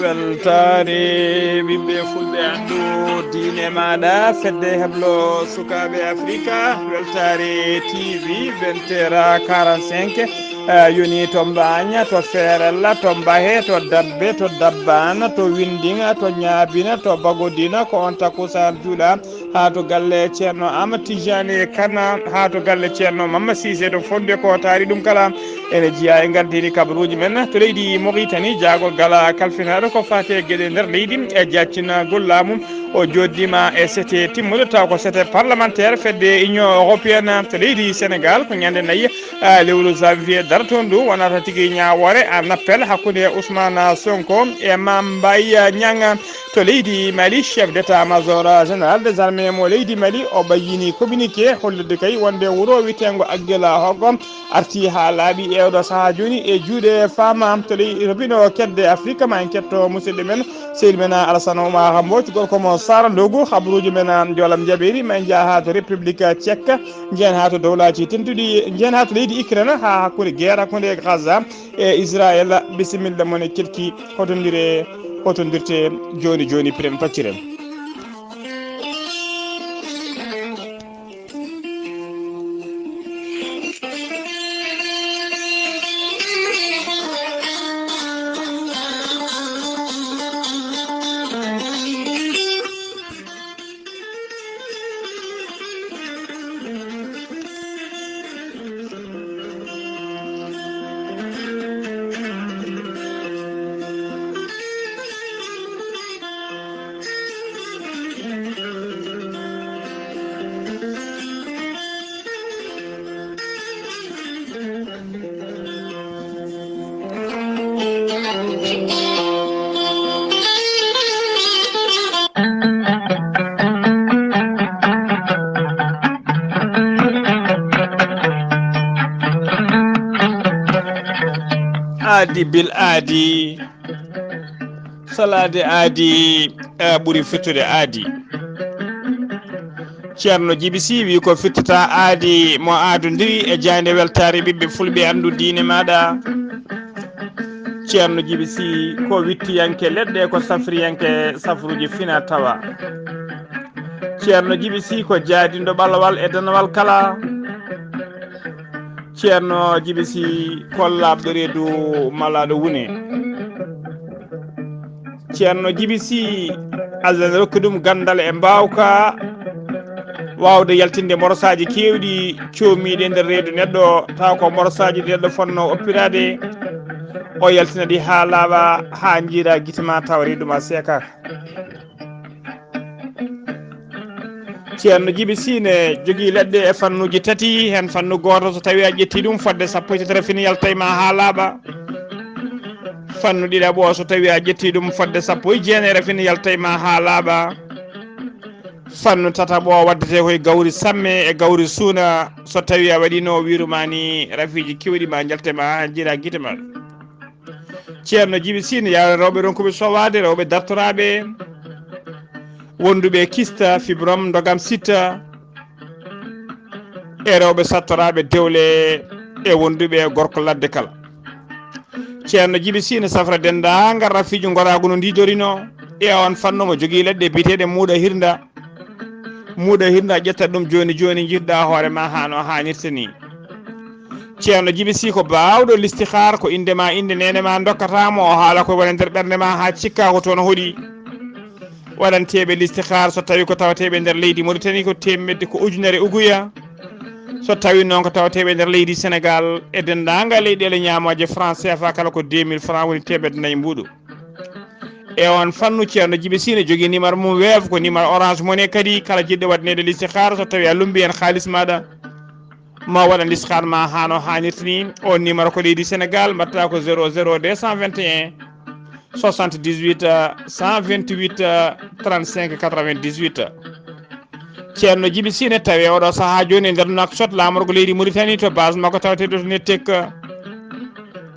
weltare ɓiɓɓe fulɓe andu diine maɗa fedde heblo sukaɓe africa weltare tv 20h45 yoni to mbaña to feerella to mbahe to dabbe to dabbana to windinga to ñaabina to bagodina ko on takusan juuɗa ha to galle ceerno ama tijani kana ha to galle ceerno mamma sisé to fonde ko taari ɗum kala ene jiiya e gardini kabaruji men to leydi Mauritanie jagol gala kalfinaɗo ko fate gueɗe nder leydi e jaccinagol laamu o joddima e sete timmude taw ko sete parlementaire fedde union européenne to leydi Sénégal ko ñande nayyi lewru janvier dara toon ndu wonata tigui ñawore en appel hakkude Ousmane Sonko e Mame Mbaye Niang to leydi Mali chef d'état major général des armées mo leydi Mali o ɓayyini communiqué hollude kay wonde wuuro witengo Aguila Hoggo arti ha laaɓi ewɗo saaha joni e juuɗe fama to bino kedde afrique ma en ketto musidɗo men sehil men Alassane Oumar Mbodj gorko mo Sara Ndogu habaruji men jolam jaɓeri ma en jaa ha to république tchèque jeen ha to dowlaji tentuɗi jeen ha to leydi Ukraine ha hakkude guerre hakkude Gaza e Israël bisimilla mon e kelki hotondirte joni joni piren pacciren aadi bil aadi salade aadi ɓuuri fittude aadi ceerno Djiby Sy wi ko fittata aadi mo aadodiri e jande weltare ɓiɓɓe fulɓe andu diine maɗa ceerno Djiby Sy ko wittiyanke leɗɗe ko safriyanke safruji fina tawa ceerno Djiby Sy ko jaadindo ɓalawal e danawal kala ceerno Djiby Sy kollaɓɗo reedu malaɗo wune ceerno Djiby Sy Allah ne rokki ɗum gandal e mbawka wawde yaltinde morosaji kewɗi comiɗe nder reedu neɗɗo taw ko morosaji neɗɗo fonno oppirade o yaltina ɗi ha laaɓa ha jiira guitema taw reedu ma seekaka ceerno Djiby Sy ne jogui leɗɗe e fannuji tati hen fannu goto so tawi a ƴetti ɗum fodde sappo e tatere fini yaltayma ha laaɓa fannu ɗiɗaɓo so tawi a ƴetti ɗum fodde sappo e jeenere fini yaltayma ha laaɓa fannu tataɓo waddete koye gawri samme e gawri suuna so tawi a waɗino wirumani rafiji kewɗi ma jaltema ha jiira guite ma ceerno Djiby Sy ne yawa rewɓe ronkuɓe sowade rewɓe dartoraɓe wonduɓe kista fibrom dogam sitta e rewɓe sattoraɓe dewle e wonduɓe gorko ladde kala ceerno Djiby Sy ne safra dendagal rafiji gorago no didorino e on fanno mo jogui leɗɗe biteɗe muuɗa hirda ƴettat ɗum joni joni jiɗɗa hoore ma hano hannirta ni ceerno Djiby Sy ko bawɗo listihar ko indema inde nene ma dokkatamo o haala ko woni nder ɓerde ma ha cikka ko toon hoɗi waɗanteɓe listihar so tawi ko tawateɓe nder leydi Mauritanie ko temmedde ko ujunere uguya so tawi noon ko tawateɓe nder leydi Sénégal e dendagal leyɗele ñamoje franc CFA kala ko 2000 franc woni temedde nayyi mbuɗu e on fannu ceerno Djiby Sy ne jogui numéro mum weev ko numéro orange money kadi kala jiɗɗo waɗanede listihar so tawi a lumbi hen haaliss maɗa ma waɗan listihar ma hano hannirta ni on numéro ko leydi Sénégal mbatta ko 00 221 78 128 35 98 ceerno Djiby Sy ne tawi oɗo saaha joni e nder Nouakchott lamorgo leydi Mauritanie to base makko tawateɗo to nettek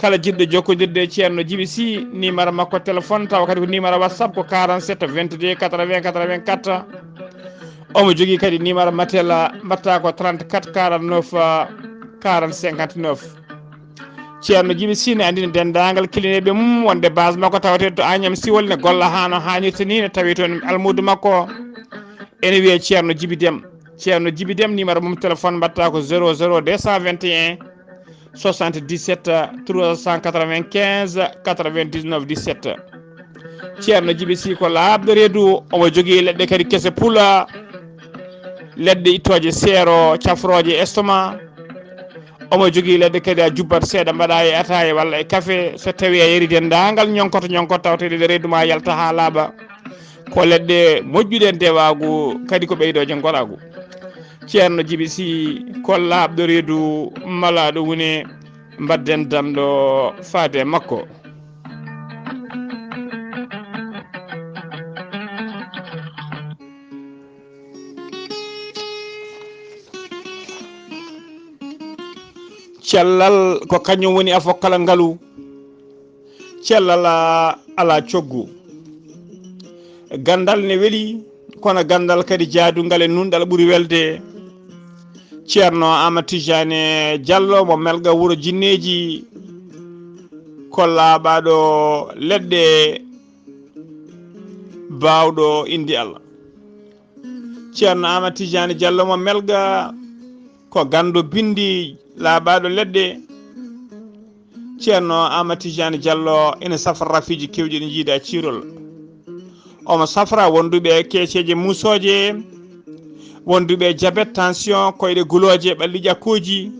kala jiɗɗo jokkodirde ceerno Djiby Sy numéro makko téléphone taw kadi ko numéro WhatsApp ko 47 22 80 84 omo jogui kadi numéro matela mbatta ko 34 49 40 59 ceerno Djiby Sy ne andina dendagal kilineɓe mum wonde base makko tawate to Agname Siwol ne golla hano hannirta ni ne tawi toon almudo makko ene wiye ceerno Djiby Déme ceerno Djiby Déme numéro mum téléphone mbatta ko 00 221 77 395 99 17 ceerno Djiby Sy ko labɗo reedu omo jogui leɗɗe kadi kese pula leɗɗe ittoje seero cafroje estomac omo jogui leɗɗe kadi a jubbat seeɗa mbaɗa e ataye walla e café so tawi a yeri dendagal ñonkoto tawteɗe reedu ma yalta ha laaɓa ko leɗɗe moƴƴuɗe ndewagu kadi ko ɓeydoje goɗagu ceerno Djiby Sy ko labɗo reedu malaɗo woni mbadden damɗo faade makko cellal ko kañum woni afokkala ngalu cellal ala coggu gandal ne weeli kono gandal kadi jaadungal e nunɗal ɓuuri welde ceerno Amadou Tidiane Diallo mo melga wuuro jinneji ko laaɓaɗo leɗɗe bawɗo indi Allah ceerno Amadou Tidiane Diallo mo melga ko gando bindi laaɓaɗo leɗɗe ceerno Amadou Tidiane Diallo ene safra rafiji kewɗi ɗi jiida cirol omo safra wonduɓe keeceje musoje wonduɓe diabète tension koyɗe guloje ɓalli ƴakkoji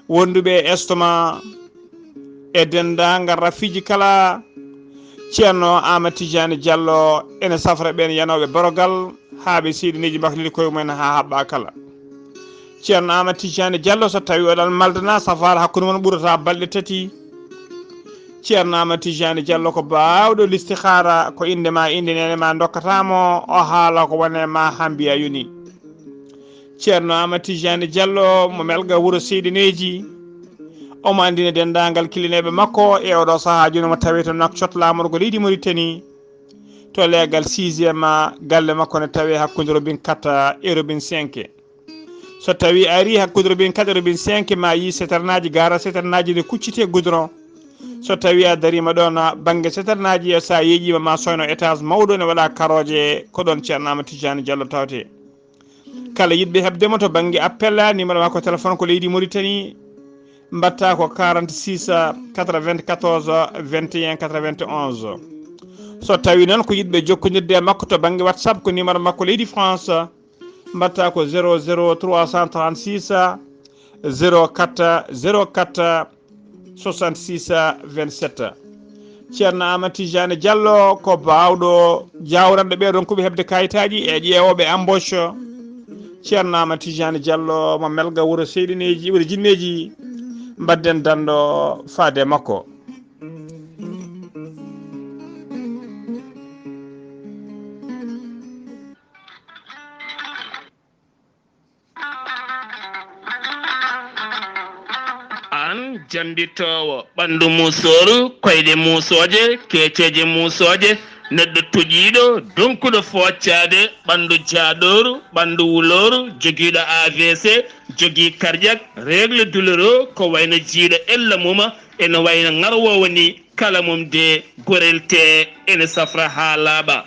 wonduɓe estomac e dendagal rafiji kala ceerno Amadou Tidiane Diallo ene safra ɓen yanoɓe borogal haaɓe seeɗineji baklidi koye mumen ha haɓɓa kala ceerno Amadou Tidiane Diallo so tawi oɗon maldana safara hakkude mon ɓurata balɗe tati ceerno Amadou Tidiane Diallo ko bawɗo listihara ko indema inde nene ma dokkatamo o haala ko wone ma hambiya yoni ceerno Amadou Tidiane Diallo mo melga wuuro seeɗineji omo andina dendagal kilineɓe makko e oɗo saaha joni mo tawi to Nouakchott lamoɗo ko leydi Mauritanie to leegal 6e galle makko ne tawi hakkude robin 4 e robin 5 so tawi ari hakkude robin 4 e robin 5 ma yi seternaji gara seternaji ne kuccite goudron so tawi a darima ɗon banggue seternaji e sa yeeƴima ma soyno étage mawɗo ne waɗa karoje ko ɗon ceerno Amadou Tidiane Diallo tawte kala yiɗɓe hebdemo to banggue appel numéro makko téléphone ko leydi Mauritanie mbatta ko 46 94 21 91 so tawi noon ko yiɗɓe jokkodirde e makko to banggue WhatsApp ko numéro makko leydi France mbatta ko 00 336 04 04 66 27 ceerno Amadou Tidiane Diallo ko bawɗo jawranɗo ɓeɗon koɓe hebde kayitaji e ƴeewoɓe embauche ceerno Amadou Tidiane Diallo mo melga wuuro seeɗineji wuuro jinneji mbadden danɗo faade makko an janditowo ɓandu musoru koyɗe musoje keeceje musoje neɗɗo toƴiɗo donkuɗo foccade ɓandu jaaɗoru ɓandu wuloru joguiɗo AVC jogui cardiaque règle douloureux ko wayno jiiɗo ella muma ene wayno ngarwowo ni kala mum de gorel te ene safra ha laaɓa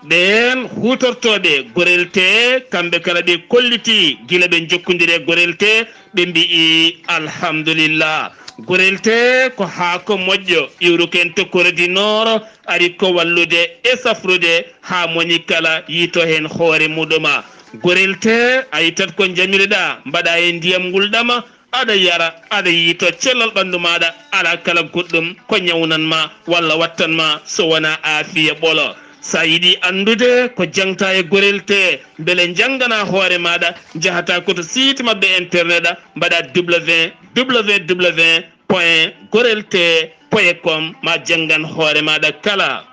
ɓen hutortoɗe gorel te kamɓe kala ɓe kolliti guila ɓe jokkodiri gorel te ɓe mbi'i alhamdulillah gorel te ko haako moƴƴo iwruken tokkoredi nooro ari ko wallude e safrude ha moni kala yito hen hoore muɗuma gorel te a yittat ko jamireɗa mbaɗa e ndiyam ngulɗama aɗa yara aɗa yito cellal ɓandu maɗa ala kala goɗɗum ko ñawnanma walla wattanma so wona aafiya ɓolo sa yiɗi andude ko jangta e gorel te beele jangana hoore maɗa jahata koto site mabɓe internet mbaɗa www point gorelte point com ma jangan hoore maɗa kala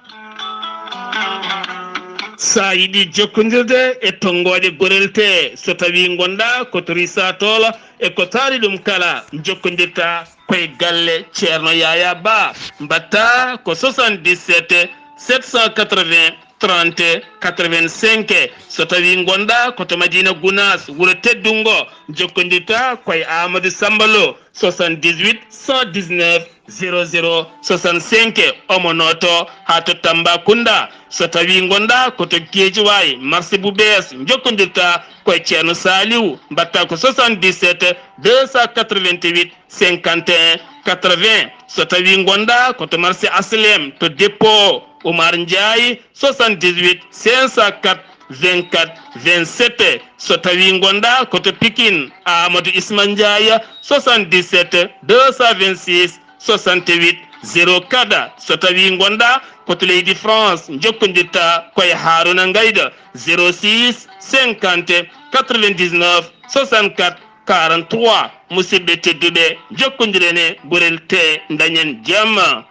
sa yiɗi jokkodirde e tongoje gorel te so tawi gonɗa koto risatolo e ko taari ɗum kala jokkodirta koye galle ceerno Yaya Ba mbatta ko 77 780 30 85 so tawi gonɗa koto Madina Gounas wuuro teddungo jokkodita koye Amadou Sambalo 78 119 00 65 omo noto ha to Tambacounda so tawi gonɗa koto Guédiawaye marché Boubès jokkodirta koye ceerno Saliou mbatta ko 77 288 51 80 so tawi gonɗa koto marché Aslem to dépôt Oumar Ndiaye 78 504 24 27 so tawi gonɗa koto Pikine Amadou Isma Ndiaye 77 226 68 04 so tawi gonɗa koto leydi France jokkodirta koye Haruna Ngayda 06 50 99 64 43 musidɓe tedduɓe jokkodirene ɓurel te dañen jamma.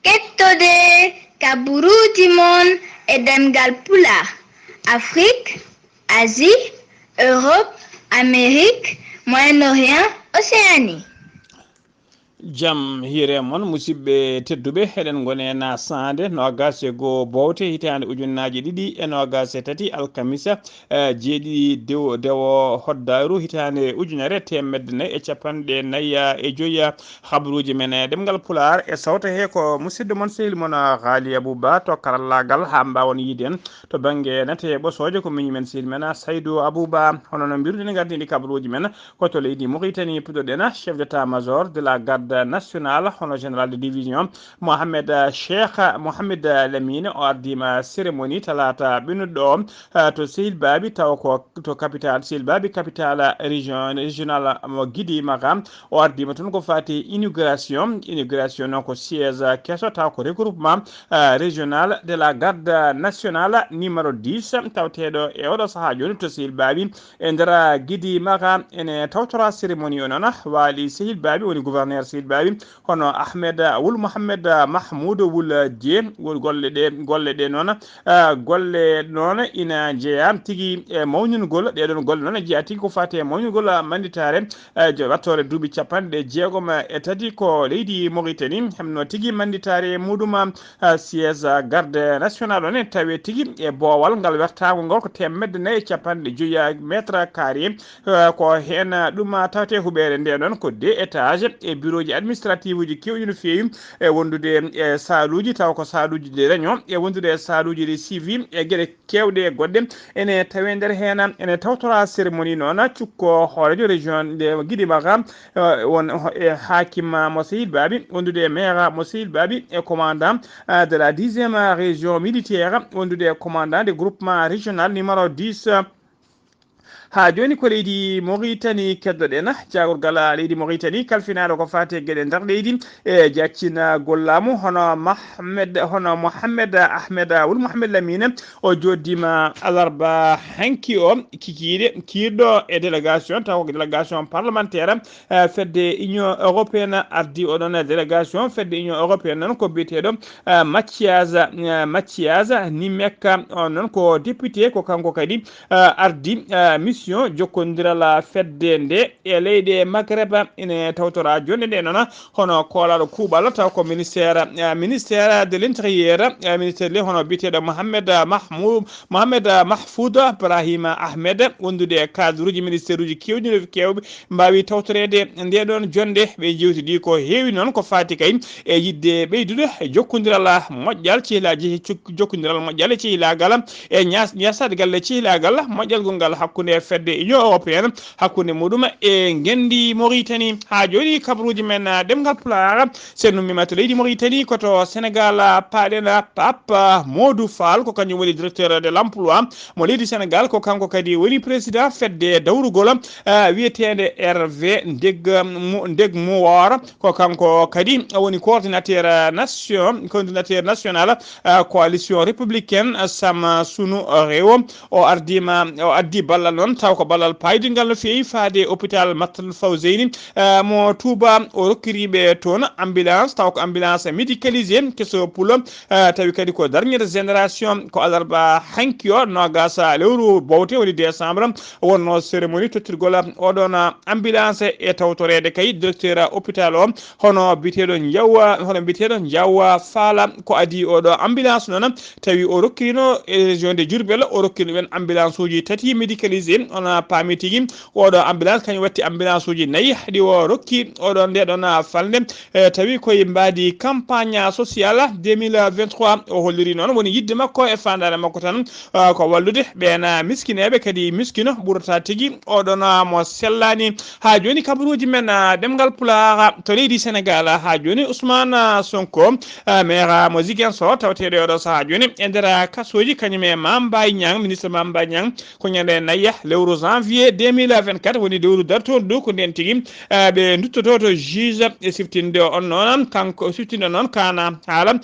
Kettode kaburuji mon e ɗemngal pulaar. Afrique, Asie, Europe, Amérique, Moyen-Orient, Océanie. jam hiire moon musidɓe tedduɓe eɗen gone naasaande nogas e goo bowte hitande ujunnaji ɗiɗi e nogas e tati alkamisa jeeɗiɗi dewo hoddaru hitande ujunere temedde nayyi e capanɗe nayya e joyya habaruji men e ɗemgal pulaar e sawta he ko musidɗo moon sehil moon Ghalii Abuu Bah to karallagal ha mbawon yiiden to banggue nate ɓosoje ko miñi men sehil men Saydou Abou Bah hono no mbiruɗen gardini kabaruji men koto leydi Mauritanie puɗɗoɗen chef d'état major de la garde national hono général de division Mohamed Cheikh Mohamed Lamine o ardima cérémonie talata ɓennuɗo o to Sehil Babi taw ko to capital Sehil Babi capital régional mo Guidi Maga o ardima toon ko fati inauguration noon ko siège kesso taw ko regroupement régional de la garde nationale numéro 10 tawteɗo e oɗo saaha joni to Sehil Babi e nder Guidi Maga ene tawtora cérémonie o noon waali Sehil Babi woni gouverneur Sehil Babi hono Ahmed Wul Mohamed Mahmoud Wul Dieng wol golle ɗe noon golle noon ina jeeya tigui e mawningol ɗeɗon golle noon jeeya tigui ko fati e mawningol manditare wattore duuɓi capanɗe jeegom e tati ko leydi Mauritanie hemno tigui manditare muɗum siège garde national o ne tawi tigui e boowal ngal wertago ngol ko temedde nayyi capanɗe joyya métre carré ko hen ɗum tawte huɓere nde noon ko 2 étages e bureau ji administrative uji kewɗi no fewi e wondude e saluji taw ko saluji de réunion e wondude e saluji de suivi e gueɗe kewɗe goɗɗe ene tawe nder hen ene tawtora cérémonie noon cukko hoorejo région de Guidi Maga won e hakim mo Sehil Babi wondude e maire mo Sehil Babi e commandant de la 10e région militaire wondude e commandant de groupement régional numéro 10 ha joni ko leydi Mauritanie keddoɗen jagorgal leydi Mauritanie kalfinaɗo ko fati gueɗe nder leydi e jaccina gollamu hono Mohamed Ahmed Wul Mohamed Lamine o joddima alarba hanki o kikiɗe kiɗɗo e délégation taw ko délégation parlementaire fedde union européenne ardi oɗon délégation fedde union européenne noon ko biyeteɗo Mathias Nimeka on noon ko député ko kanko kadi ardi mission jokkodiral fedde nde e leyɗe Maghreb ene tawtora jonde nde noon hono kolaɗo kuuɓal taw ko ministère de l'intérieur ministére le hono biteɗo Mohamed Mahfoud Ibrahima Ahmed wondude e cadre uji ministére uji kewɓe mbawi tawtorede nde ɗon jonde ɓe jewtidi ko heewi noon ko fati kay e yidde ɓeydude jokkodiral moƴƴal cehilaji jokkodiral moƴƴal e cehilagal e ñasade galle cehilagal moƴƴal gongal hakkude fedde union européenne hakkude muɗum e gendi Mauritanie ha joni kabaruji men ɗemgal pulaar sen mimata leydi Mauritanie koto Sénégal paɗen Pape Modou Fall ko kañum woni directeur de l'emploi mo leydi Sénégal ko kanko kadi woni président fedde dawrugol wiyetede RV Ndeg Mouwar ko kanko kadi woni coordinateur national coalition républicaine Sam Sunu Rewo o addi ballal noon taw ko ballal paydingal no feewi faade hôpital Mattal Fawzeyni mo Touba o rokkiriɓe toon ambulance taw ko ambulance médicalisé keso pulo tawi kadi ko dernière génération ko alarba hanki o nogasa lewru bowte woni décembre wonno cérémonie tottirgol oɗon ambulance e tawtorede kay directeur hôpital o hono biteɗo jawwa faala ko adi oɗo ambulance noon tawi o rokkirino région de Diourbel o rokkino ɗumen ambulance uji tati médicalisé on paami tigui oɗo ambulance kañum watti ambulance uji 4 haɗi o rokki oɗon ndeɗon falde tawi koye mbadi campagne sociale 2023 o holliri noon woni yidde makko e fandare makko tan ko wallude ɓen miskineɓe kadi miskino ɓurata tigui oɗon mo sellani ha joni kabaruji men ɗemngal pulaar to leydi Sénégal ha joni Ousmane Sonko maire mo Ziguinchor tawteɗo oɗo saaha joni e nder kasoji kañum e Mame Mbaye Niang ministre Mame Mbaye Niang ko ñande 4 lewru janvier 2024 woni lewru dartoɗo ɗo ko nden tigui ɓe duttoto to juge e siftinde on noon kanko siftinde noon kana haala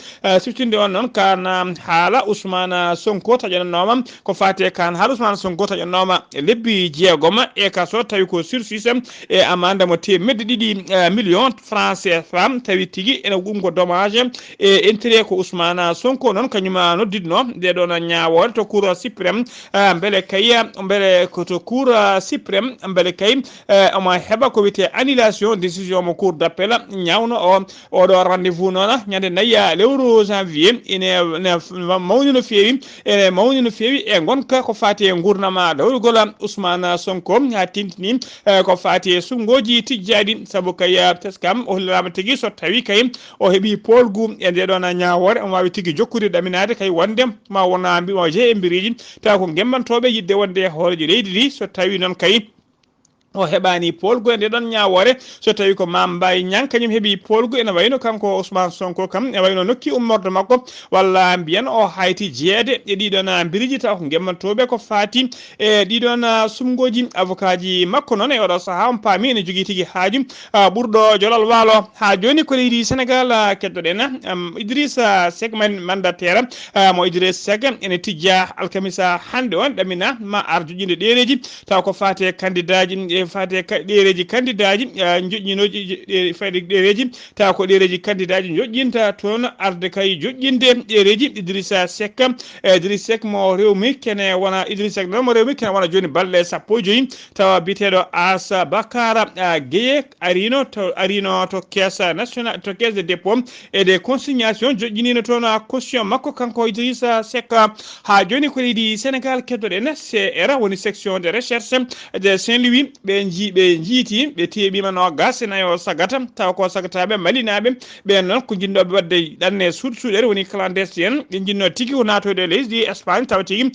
siftinde on noon kana haala Ousmane Sonko taƴanoma ko fate kan haala Ousmane Sonko taƴanoma lebbi jeegom e kaso tawi ko sursis e amande mo temedde 2 millions francs CFA tawi tigui ene ɗum ko dommage e intérêt ko Ousmane Sonko noon kañuma noddidno nde ɗon ñawore to cour suprême beele kay beele ko to cour suprême beele kay omo heɓa ko wiyete annulation décision mo cour d'appel ñawno oɗo rendez-vous noon ñande 4 lewru janvier ene mawni no fewi e gonka ko fati e gurnama dawrugol Ousmane Sonko ha tintini ko fati e sungoji tijjadi saabu kay teskam o hollirama tigui so tawi kay o heeɓi polgu e nde ɗon ñawore on wawi tigui jokkude ɗaminade kay wonde ma wona mbimo je e mbiriji taw ko gemmantoɓe yidde wonde hooreji leydi ndi so tawi noon kay o heɓani polgu e ndeɗon ñawore so tawi ko Mame Mbaye Niang kañum heeɓi polgu ene wayno kanko Ousmane Sonko kam e wayno nokki ummorde makko walla mbiyen o hayti jeede e ɗiɗon biriji taw ko gemmantoɓe ko fati e ɗiɗon sumgoji avocat ji makko noon e oɗo saaha on paami ene jogui tigui haaju ɓurɗo jolal waalo ha joni ko leydi Sénégal keddoɗen Idrissa Seck mandataire mo Idrissa Seck ene tijja alkamisa hande on ɗamina ma ar joƴƴinde ɗereji taw ko fati candidat ji fate ɗereji candidat ji joƴƴinoji fayde ɗereji taw ko ɗereji candidat ji joƴƴinta toon arde kay joƴƴinde ɗereji Idrissa Seck mo rewmi kene wona Idrissa Seck noon mo rewmi kene wona joni balɗe 15 tawa biteɗo Asa Bakara Gueye arino to caisse national to caisse de dépôt et de consignation joƴƴinino toon caution makko kanko Idrissa Seck ha joni ko leydi Sénégal keddoɗen CR woni section de recherche de Saint-Louis ɓe jiiti ɓe teeɓima no gasinayo sagata taw ko sagataɓe malinaɓe ɓen noon ko jinnoɓe wadde ɗanne suuɗere woni clandestin ɓe jinno tigui ko natoyde leydi Espagne taw tigui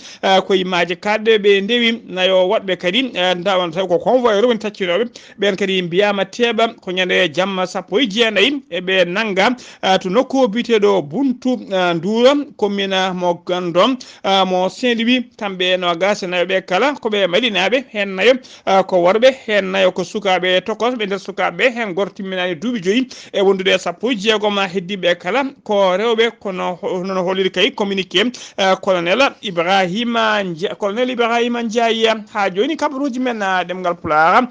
koye maaje kadɗe ɓe ndewi nayo waɗɓe kadi dawan taw ko convoyeur woni taccinoɓe ɓen kadi mbiyama teeɓa ko ñande jamma 19 eɓe nangga to nokku biteɗo Buntu Ndoura commune mo Gandon mo Saint-Louis kamɓe no gasinayo ɓe kala koɓe malinaɓe hen nayo ko worɓe hen nayo ko sukaɓe tokos ɓe nder sukaɓe hen goto timminani duuɓi 5 e wondude 16 heddiɓe kala ko rewɓe kono nono holliri kay communiqué colonel Ibrahima Ndiaye ha joni kabaruji men ɗemgal pulaar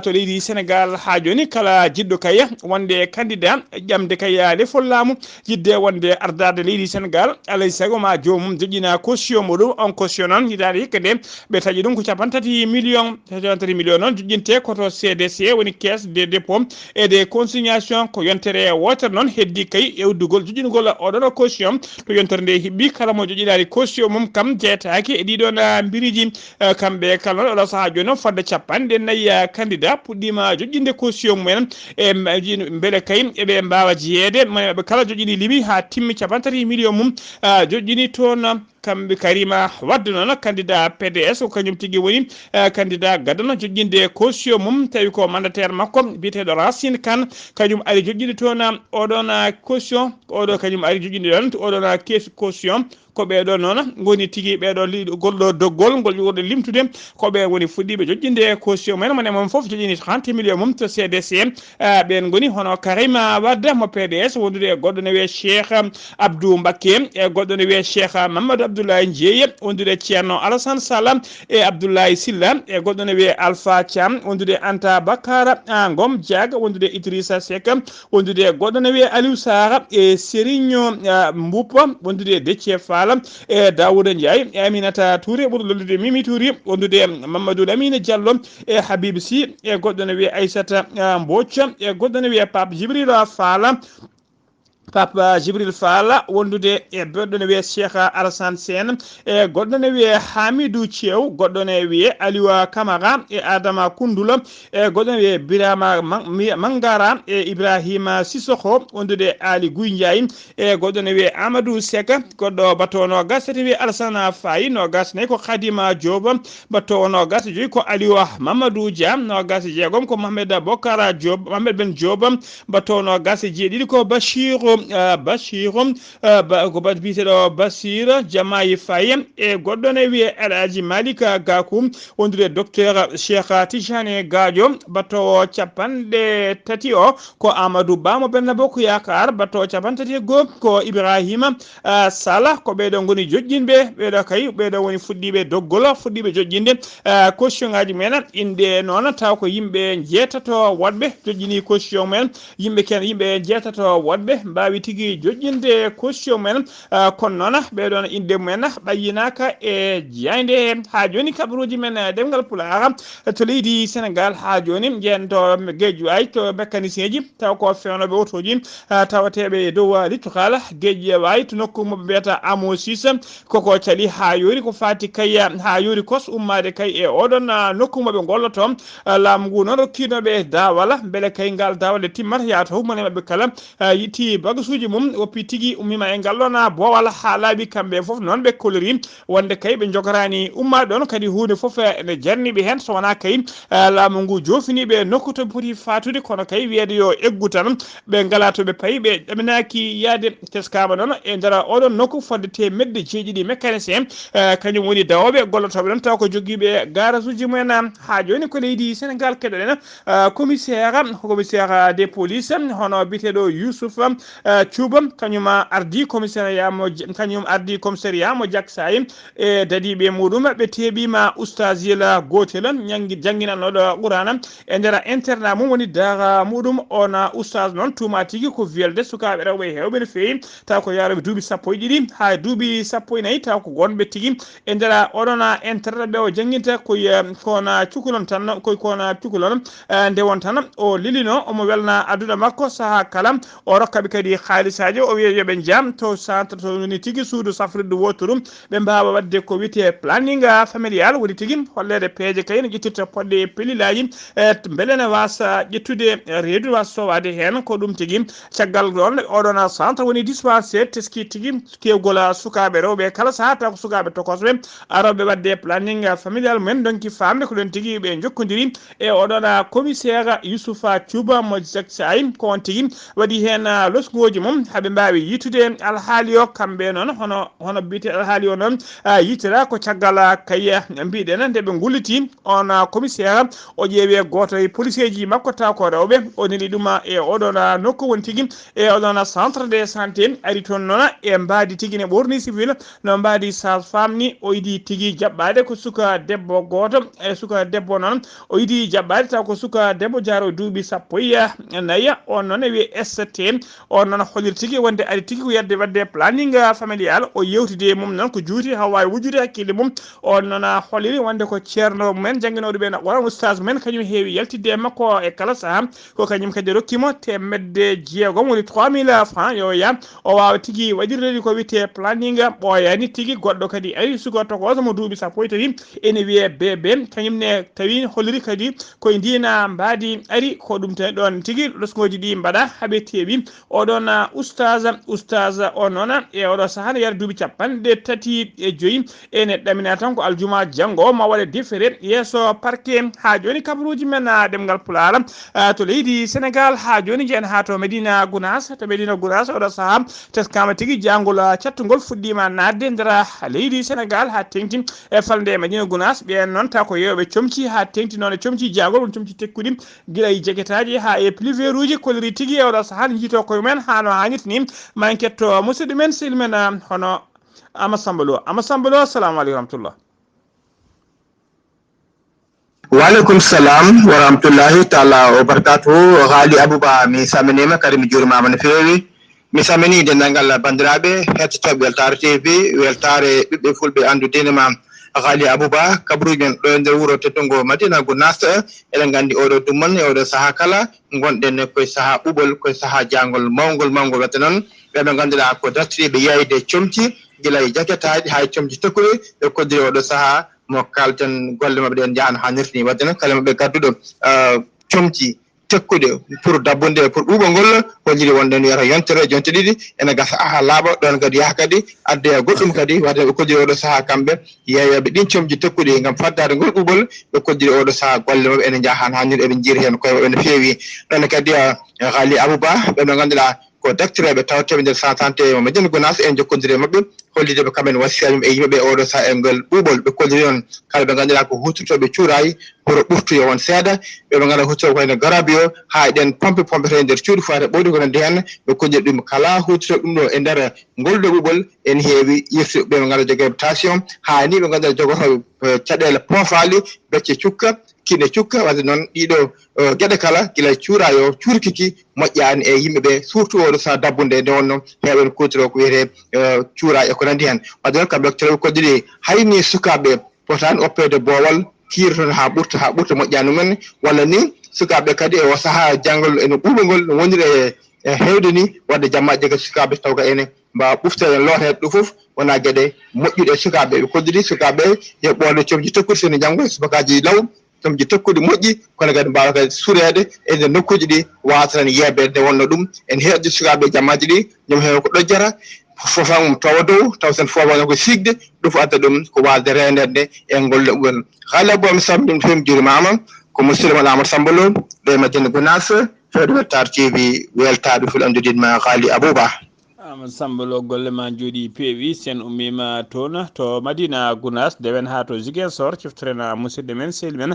to leydi Sénégal ha joni kala jiɗɗo kay wonde candidat ƴamde kay lefol laamu yidde wonde ardade leydi Sénégal alay saago ma jomum joƴƴina caution muɗum on caution noon hitande hikka nde ɓe taƴi ɗum ko 3 millions noon joƴƴinte koto CDC woni caisse de dépôt et de consignation ko yontere wotere noon heddi kay ewdugol joƴƴinugol oɗon caution to yontere nde hibbi kala mo joƴƴinani caution mum kam jeetaki e ɗiɗon mbiriji kamɓe kala noon oɗo saaha joni noon fodde 4 candidat puɗɗima joƴƴinde caution mumen e beele kay eɓe mbawa jeeyede ɓe kala joƴƴini limi ha timmi 3 millions mum joƴƴini toon kamɓe Karima Wade noon candidat PDS ko kañum tigui woni candidat gadano joƴƴinde caution mum tawi ko mandataire makko biteɗo Racine Kane kañum ari joƴƴinde toon oɗon caution oɗo kañum ari joƴƴinde ɗon oɗon caution ko ɓeɗo noon goni tigui ɓeɗo golɗo doggol ngol ƴuwɗo limtude ko ɓe woni fuɗɗiɓe joƴƴinde caution men mone moom foof joƴini 30 millions mum to CDC ɓen goni hono Karima Wade mo PDS wondude goɗɗo ne wiye Cheikh Abdou Mbacké e goɗɗo ne wiye Cheikh Mamadou Abdoulaye Ndieye wondude Ceerno Alassane Sall e Abdoulaye Sylla e goɗɗo ne wiye Alpha Thiam wondude Anta Bakara Ngom Diaga wondude Idrissa Seck wondude goɗɗo ne wiye Aliou Sara e Serigne Mboupa wondude Déthié Fall e Daouda Ndiaye e Aminata Touré ɓurɗo lollude Mimi Touré wondude Mamadou Lamine Diallo e Habib Sy e goɗɗo ne wiye Aissata Mbocca e goɗɗo ne wiye Pape Djibril Fall Papa Djibril Fall wondude e goɗɗo ne wiye Cheikh Alassane Sène e goɗɗo ne wiye Hamidou Thiaw goɗɗo ne wiye Aliou Camara e Adama Koundoula e goɗɗo ne wiye Birama Mangara e Ibrahima Sissoko wondude Ali Guy Ndiaye e goɗɗo ne wiye Amadou Seck goɗɗo bato nogas tati wiye Alassane Faye nogas nayi ko Khadima Diop bato nogas joyi ko Aliou Mamadou Dia nogas jeegom ko Mohamed Bokara Diop Mohamed Ben Diop bato nogas jeeɗiɗi ko Bachirou ko biteɗo Basir Jamayi Faye e goɗɗo ne wiye Alhaji Malika Gakou wondude docteur Cheikh Tijane Gadio battowo capanɗe tati o ko Amadou Ba mo Benno Bokk Yakar battowo capan tati e goho ko Ibrahima Sala ko ɓeɗo goni joƴƴinɓe ɓeɗo kay ɓeɗo woni fuɗɗiɓe doggolo fuɗɗiɓe joƴƴinde caution ngaji men inde noon taw ko yimɓe jeetato woɗɓe joƴƴini caution men yimɓe jeetato woɗɓe mbawi tigui joƴƴinde caution men kono noon ɓeɗon inde mumen ɓayyinaka e jeyde ha joni kabaruji men ɗemgal pulaar to leydi Sénégal ha joni jento gueƴu ay to mécanicien ji taw ko fewnoɓe autoji tawateɓe dow littokala gueƴe way to nokku moɓe mbiyata amo 6 koko caali ha yori ko fati kay ha yori kos ummade kay e oɗon nokku moɓe golloto laamu ngu noon rokkinoɓe dawala beele kay ngal dawale timmata yaata humane mabɓe kala yitti bagasuji mum woppi tigui ummima e ngallona bowal ha laaɓi kamɓe foof noon ɓe kolori wonde kay ɓe jogorani ummade ɗon kadi hunde foof ene jarniɓe hen so wona kay laamu ngu jofiniɓe nokku to poti fatude kono kay wiyede yo eggu tan ɓe ngala toɓe payi ɓe ɗaminaki yaade teskama noon e nder oɗon nokku fodde temedde jeeɗiɗi mécanicien kañum woni dawoɓe gollotoɓe ɗon taw ko joguiɓe garage uji mumen ha joni ko leydi Sénégal keɗoɗen commissaire des polices hono biteɗo Youssouf Thioub kañum ardi commissariat mo Diacksay e dadiɓe muɗum ɓe teɓima oustagila gotel jangguinanoɗo Qur'ana e nder internat mum woni dara muɗum on oustage noon tuma tigui ko welde sukaɓe rewɓe hewɓe no fewi taw ko yaroɓe duuɓi 12 ha duuɓi 14 taw ko gonɓe tigui e nder oɗon internat ɓe o jangguinta kona cukalon tan kona cukalon nde won tan o lilino omo welna aduna makko saaha kala o rokkaɓe kadi haalisaji o wiya yoɓe jaam to centre to woni tigui suudu safrirde wotorum ɓe mbawa wadde ko wiyete planning familial woni tigui hollede peeje kay no ƴettirta poɗɗe pellilaji beele ne wasa ƴettude reedu wasa sowade hen ko ɗum tigui caggal ɗon oɗon centre woni dispensaire teski tigui kewgol sukaɓe rewɓe kala saaha taw ko sukaɓe tokosɓe aroɓe wadde planning familial mumen donki famde ko ɗon tigui ɓe jokkodiri e oɗon commissaire Youssoufa Thioub mo Diacksay ko on tigui waɗi hen losgoji mum haaɓe mbawi yitude alhaali o kamɓe noon hono mbite alhaali o noon yittira ko caggal kay mbiɗen nde ɓe gulliti on commissaire o ƴeewi goto e policier ji makko taw ko rewɓe o neli ɗum e oɗon nokku woni tigui e oɗon centre de santé ari toon noon e mbadi tigui ne ɓorni civil no mbadi sage femme ni o yiiɗi tigui jaɓɓade ko suka debbo goto e suka debbo noon o yiiɗi jaɓɓade taw ko suka debbo jaro duuɓi 14 on noon e wiye ST on noon holliri tigui wonde ari tigui ko yedde wadde planning familial o yewtide mum noon ko juuti ha wawi wujjude hakkille mum on noon holliri wonde ko ceerno mumen jangguinoɗo ɓe wona oustage mumen kañum heewi yaltidde makko e kala saaha ko kañum kadi rokkimo temedde jeegom woni 3000 francs yo ya o wawa tigui waɗirde ko wiyete planning ɓooyani tigui goɗɗo kadi ari suka tokoso mo duuɓi 13 ene wiye bebe kañum ne tawi holliri kadi koye ndina mbadi ari ko ɗum tan ɗon tigui losgoji ɗi mbaɗa haaɓe teeɓi oɗon wona oustaza o noon e oɗo saaha ne yara duuɓi capanɗe tati e joyyi ene ɗamina tan ko aljuma janggo ma waɗe defere yeeso parquet ha joni kabaruji men ɗemgal pulaar to leydi Sénégal ha joni jeen ha to Medina Gounass oɗo saaha teskama tigui jangol cattugol fuɗɗima nadde nder leydi Sénégal ha tengti e falde Medina Gounass ɓen noon taw ko yewɓe comci ha tengti noon e comci jangol won comci tekkuɗi guila e jeguetaji ha e pluvier uji kolori tigui e oɗo saaha ne jiito koye mumen ha no hannirta ni ma en ketto musidɗo men sehil men hono Amadou Samba Lo assalamu aleykum rahmatullah. Walaikum salam wa rahmatullahi ta'ala wa barakatuhu. Ghalii Abuu Bah mi saminima kadi mi jurimama no fewi. Mi samini dendagal bandiraɓe hettotoɓe weltare TV weltare ɓiɓɓe fulɓe andudinema Ghalii Abuu Bah kabaruji men ɗo nder wuuro teddungo Madina Gounass eɗen gandi oɗo dumon e oɗo saaha kala gonɗen koye saaha ɓuɓol koye saaha jangol mawgol wadde noon ɓeɓe ganduɗa ko dartiriɓe yeyde comci guila e jaketaji hay comci tekkuɗe ɓe koddiri oɗo saaha mo kalten golle mabɓe ɗen jahan hannirta ni wadde noon kala maɓe gadduɗo comci tekkude pour dabbunde pour ɓuuɓol ngol holliri wonde no wiyata yontere jonte ɗiɗi ene gasa ha laaɓa ɗon kadi yaha kadi adde goɗɗum kadi wadde ɓe koddiri oɗo saaha kamɓe yeeyoɓe ɗin comji tekkuɗi gam faddade ngol ɓuuɓol ɓe koddiri oɗo saaha golle mabɓe ene jahan hannirde eɓe jiiri hen koye mabɓe no fewi ɗon kadi Ghalii Abuu Bah ɓeɓe ganduɗa ko daktireɓe tawteɓe nder centante mo Medina Gounass en jokkodiri mabɓe hollideɓe kamɓe wasiyani e yimɓeɓe oɗo saaha e ngol ɓuuɓol ɓe kolliri on kala ɓe ganduɗa ko huttotoɓe cuurayi pour ɓurtuyo won seeɗa ɓeɓe ganduɗa huttoɓe koyno garabi o ha eɗen pompe pompete nder cuuɗi fate ɓowdi kono hen ɓe kolliri ɗum kala huttotoɓe ɗum ɗo e nder ngolɗo ɓuuɓol en heewi yirtuɓe ɓe ganduɗa jogueɓe tension ha ni ɓe ganduɗa jogotoɓe caɗele poofali becce cukka kine cukka wadde noon ɗiɗo gueɗe kala guila cuurayo cuurkiki moƴƴani e yimɓeɓe surtout oɗo saaha dabbunde nde wonno heeɓen kutoro ko wiyete cuura e ko nandi hen wadde noon kamɓe docteur ɓe koddiri hayni sukaɓe potani oppede boowal kiirtoon ha ɓurta moƴƴani mumen walla ni sukaɓe kadi e saaha janggol eno ɓuuɓol ngol no woniri e hewde ni wadde jammaji kadi sukaɓe taw ka ene mbawa ɓuftede lootede ɗum foof wona gueɗe moƴƴuɗe sukaɓe ɓe koddiri sukaɓe yo ɓoode comji tekkude sene janggo subakaji law comji tekkude moƴƴi kono kadi mbawa kadi suurede e nder nokkuji ɗi wawata tan yeebede nde wonno ɗum en heeɗi sukaɓe jammaji ɗi ñoom heewa ko ɗojjata fofan tawa dow taw sen fofano ko sigde ɗum fo adda ɗum ko wasde rendede e golle ɓuɓol Ghalii Abuu Bah mi sambi ɗum femi jurimama ko musidɗo mon Amadou Samba Lo ɗo e Madina Gounass fewde weltare TV weltaɓe ful andudinma Ghalii Abuu Bah. Amadou Samba Lo golle ma jooɗi peewi sen ummima toon to Madina Gounass dewen ha to Ziguinchor ciftorena musidɗo men sehil men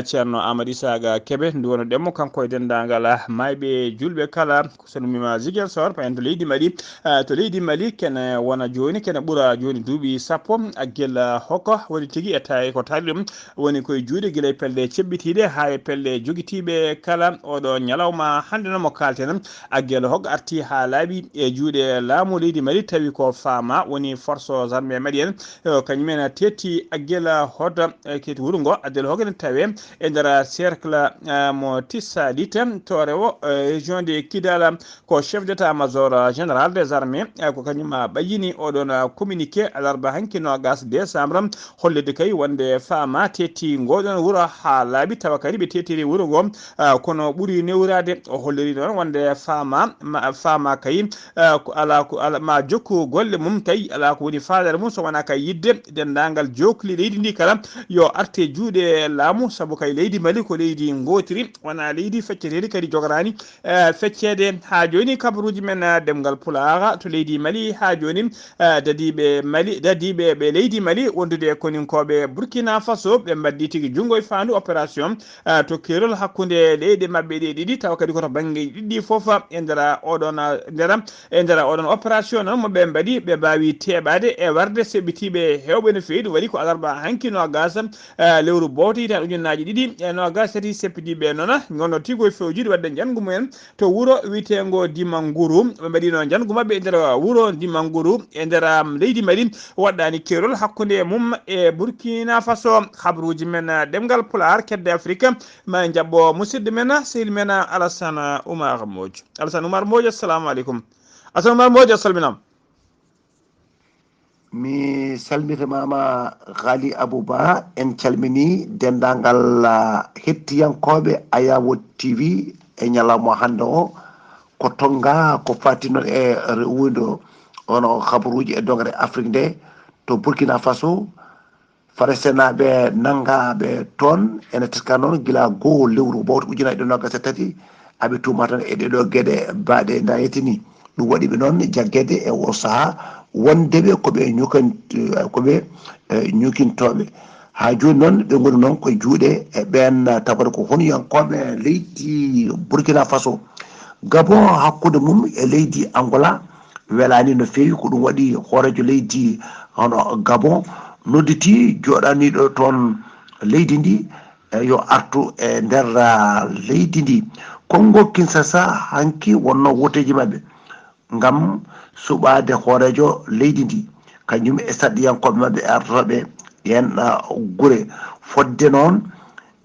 ceerno Amadou Isaga Kebe ndu wona ɗemmo kanko e dendagal mayɓe julɓe kala sen ummima Ziguinchor payen to leydi Mali kene wona joni kene ɓuura joni duuɓi sappo guel hokko woni tigui e tawi ko taali ɗum woni koye juuɗe guila e pelle ceɓɓitiɗe ha e pelle joguitiɓe kala oɗo ñalawma hande noon mo kalten guel hokko arti ha laaɓi e juuɗe laamu leydi Mali tawi ko fama woni force armée malienne kañumen tetti aguel hoda keti wuuro ngo aguel hokene tawe e nder cercle mo tissalit to rewo région de Kidal ko chef d'état major général des armées ko kañum ɓayini oɗon communiqué alarba hanki nogas décembre hollede kay wonde fama tetti ngoɗon wuuro ha laaɓi tawa kadi ɓe tettiri wuuro ngo kono ɓuuri newrade o holliri noon wonde fama kay ala ma jokku golle mum tawi ala ko woni faadare mum so wona kay yidde dendagal jokli leydi ndi kala yo arte juuɗe laamu saabu kay leydi Mali ko leydi gotiri wona leydi feccetedi kadi jogorani feccede ha joni kabaruji men ɗemgal pulaar to leydi Mali ha joni dadiɓe ɓe leydi Mali wondude koninkoɓe Burkina Faso ɓe mbaddi tigui junggo e fandu opération to kerol hakkude leyɗe mabɓe ɗe ɗiɗi tawa kadi koto banggue ɗiɗɗi foof e nder oɗon opération noon moɓe mbaɗi ɓe mbawi teɓade e warde seɓɓitiɓe hewɓe no fewi ɗum waɗi ko alarba hanki nogas lewru bowte hitan ujunnaji ɗiɗi e nogas tati seppitiɓe noon gonno tigo fewjude wadde jangu mumen to wuuro witego Dimanguru ɓe mbaɗino jangu mabɓe e nder wuuro Dimanguru e nder leydi Mali waɗɗani kerol hakkude mum e Burkina Faso habaruji men ɗemgal pulaar kedde Afrique ma jabbo musidɗo men sehil men Alassane Oumar Mbodj assalamu aleykum Alassane Oumar Mbodj a salminama. Mi salmitimama Ghalii Abuu Bah en calmini dendagal hettiyankoɓe Ayawo TV e ñalawma hande o ko tonga ko fatino e rewudo ono khabaruji e dongre Afrique nde to Burkina Faso farasenaɓe nangaɓe toon ene teska noon gila goo lewru bowto ujunnaje ɗe nogas e tati aɓe tuma tan e ɗeɗo gueɗe mbaɗe dayetini ɗum waɗiɓe noon jagguede e o saaha wondeɓe koɓe koɓe ñukintoɓe ha joni noon ɓe goni noon koye juuɗe e ɓen tawata ko honiyankoɓe leydi Burkina Faso Gabon hakkude mum e leydi Angola welani no fewi ko ɗum waɗi hoorejo leydi hono Gabon nodditi joɗaniɗo toon leydi ndi yo artu e nder leydi ndi Congo Kinshasa hanki wonno woteji mabɓe ngam suɓade hoorejo leydi ndi kañum e saɗɗiyankoɓe mabɓe artoɓe yen gure fodde noon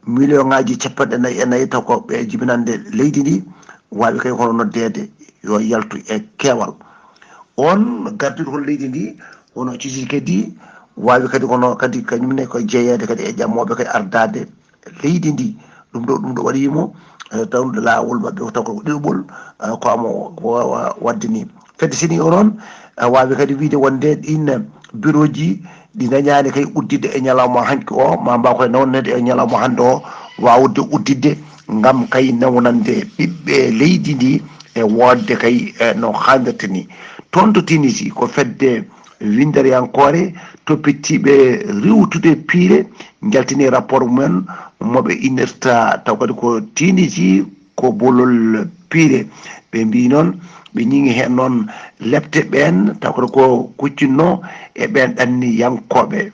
million ngaji 44 taw ko ɓe jibinande leydi ndi wawi kay hono noddede yo yaltu e keewal on gardiɗo hol leydi ndi hono cisi kadi wawi kadi hono kadi kañumne ko jeeyede kadi e ƴammoɓe kadi ardade leydi ndi ɗum ɗo waɗimo tawde lawol mabɓe taw ko ɗiɗoɓol ko amo wadde ni fedde sini o noon wawi kadi wiide wonde ɗin bureau ji ɗi dañani kay uddidde e ñalawma hanki o ma mbaw koye nawnede e ñalawma hande o wawde uddidde ngam kay nawnande ɓiɓɓe leydi ndi e wodde kay no hannirta ni toon to Tunisie ko fedde windariyankore toppitiɓe riwtude piire jaltini rapport mumen moɓe innirta taw kadi ko Tunisie ko bolol piire ɓe mbi noon ɓe ñiŋi hen noon lebte ɓen taw kadi ko kuccinno e ɓen ɗanni yankoɓe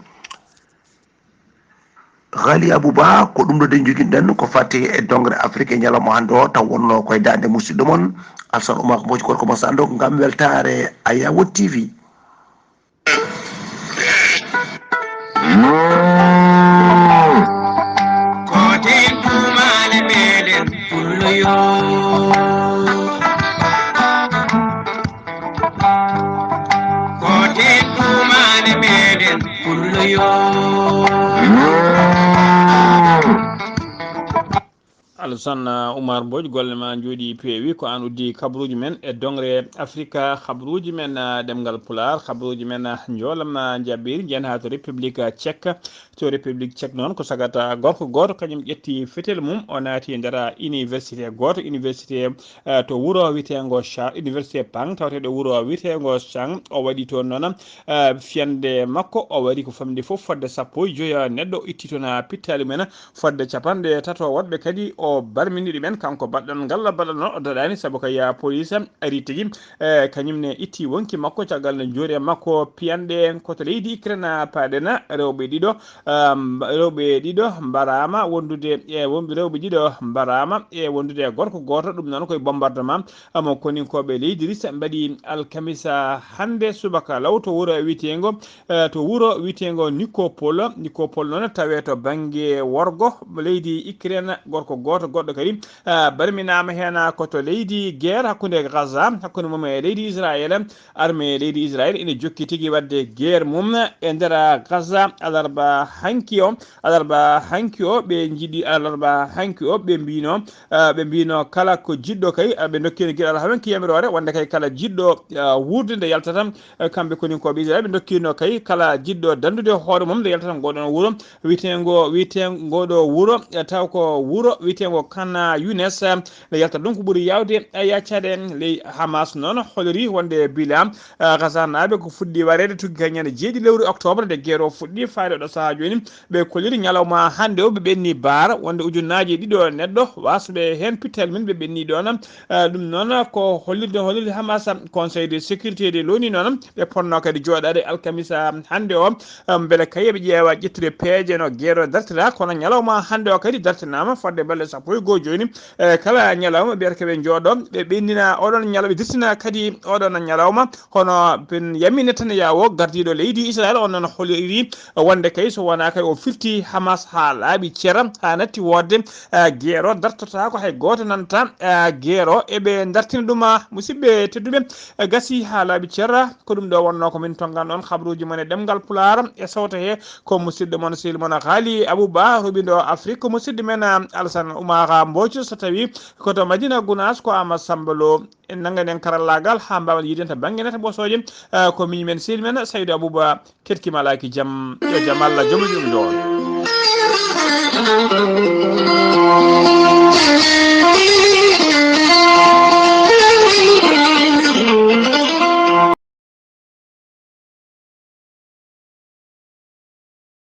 Ghalii Abuu Bah ko ɗum ɗo den joguinoɗen ko fatti e dongre Afrique e ñalawma hande o taw wonno koye dande musidɗo moon Alassane Oumar Mbodji gorko mo sando ngam weltare Ayawo TV koten tumane meɗen pulloyo koten tumane meɗen pulloyo Alassane Oumar Mbodji golle ma jooɗi peewi ko an uddi kabaruji men e dongre Afrique kabaruji men ɗemngal pulaar kabaruji men joolam jabbiri jen ha to république tchèque noon ko sagata gorko goto kañum ƴetti fetel mum o naati e nder université goto université to wuuro witego université Pang tawteɗo wuuro witego Chang o waɗi toon noon fiyande makko o waɗi ko famde foof fodde 15 neɗɗo itti toon pittali men fodde 30 woɗɓe kadi o barminiɗi men kanko baɗɗon ngal baɗɗon noon o daɗani saabu ko ya police ari tigui kañumne itti wonki makko caggal ne joori makko piyanɗe koto leydi Ukraine paɗena rewɓe ɗiɗo mbarama wondude e rewɓe ɗiɗo mbarama e wondude e gorko goto ɗum noon koye bombardement mo koninkoɓe leydi Rissa mbaɗi alkamisa hande subaka law to wuuro witego Nicopole noon tawe to banggue worgo leydi Ukraine gorko goto goɗɗo kadi barminama hen koto leydi guerre hakkude Gaza hakkude mum e leydi Israël armée leydi Israël ene jokki tigui wadde guerre mum e nder Gaza alarba hanki o ɓe jiiɗi alarba hanki o ɓe mbino kala ko jiɗɗo kay ɓe dokkino gueɗal hawenki yamirore wonde kay kala jiɗɗo wurde nde yaltata kamɓe koninkoɓe Israël ɓe dokkino kay kala jiɗɗo dandude hoore mum nde yaltata ngoɗon wuuro ngoɗo wuuro taw ko wuuro witego Kana Younes nde yaltata ɗum ko ɓuuri yawde yaccade ley Hamas noon holori wonde bilan Gaza naɓe ko fuɗɗi warede tuggi kay ñande 7 lewru octobre nde guerre o fuɗɗi faade ɗo saaha joni ɓe kolliri ñalawma hande o ɓe ɓenni baara wonde ujunnaji ɗiɗo neɗɗo wasɓe hen pittel min ɓe ɓenni ɗon ɗum noon ko hollirde Hamas conseil de sécurité de l'ONU noon ɓe ponno kadi joɗade alkamisa hande o beele kay ɓe ƴeewa ƴettude peeje no guerre o dartira kono ñalawma hande o kadi dartinama fodde balɗe 11 joni kala ñalawma ɓiyata keɓe jooɗo ɓe ɓennina oɗon ñalawma dirtina kadi oɗon ñalawma hono ben yamine tan yawo gardiɗo leydi Israël on noon holliri wonde kay so wona kay o firti Hamas ha laaɓi ceera ha natti wodde guerre o dartota ko hay goto nanta guerre o eɓe dartina ɗum musidɓe tedduɓe gasi ha laaɓi ceera ko ɗum ɗo wonno ko min tongan ɗon habaruji mon e ɗemgal pulaar e sawta he ko musidɗo moon sehil moon Ghalii Abuu Bah ruɓiɗo Afrique ko musidɗo men Alassane Oumar Mbodji so tawi koto Madina Gounass ko Amadou Samba Lo en nanganen karallagal ha mbawen yidenta banggue neta ɓosoje ko miñi men sehil men Saydou Abou Bah kettima alaki jaam yo jaam Allah joom ɗum ɗon